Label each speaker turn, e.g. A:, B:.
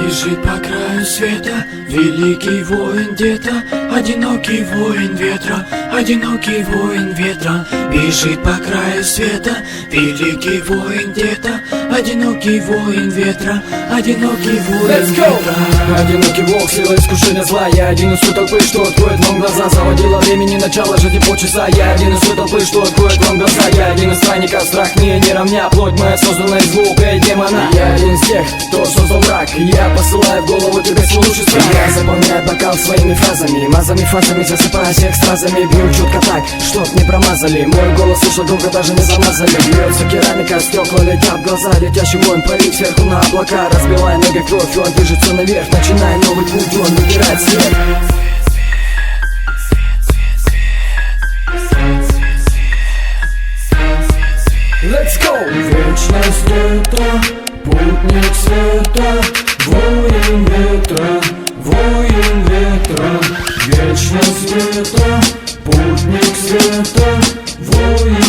A: Бежит по краю света великий воин где-то, одинокий воин ветра, одинокий воин ветра. Бежит по краю света великий воин где-то, одинокий воин ветра, одинокий воин ветра.
B: Одинокий волк, сила искушения зла. Я один из той толпы, что откроет вам глаза. Заводила времени, начало жизни полчаса. Я один из той толпы, что откроет вам глаза. Я один из странников, страх мне не равня. Плоть моя создана из звука и демона. Я один из тех, кто создал мрак. Я посылаю в голову тебе свой лучший страх. Я заполняю бокал своими фразами, мазами, фазами, засыпая всех стразами. Бью четко так, чтоб не промазали. Мой голос слышал долго, даже не замазали. Бьется керамика, стекла летят в глаза. Летящий воин парит сверху на облака. Разбивая ноги кровь, он движется наверх. Начиная новый путь, он выбирает свет. Let's go!
A: Вечность это путник света, воин ветра, воин ветра. Вечность это путник света, воин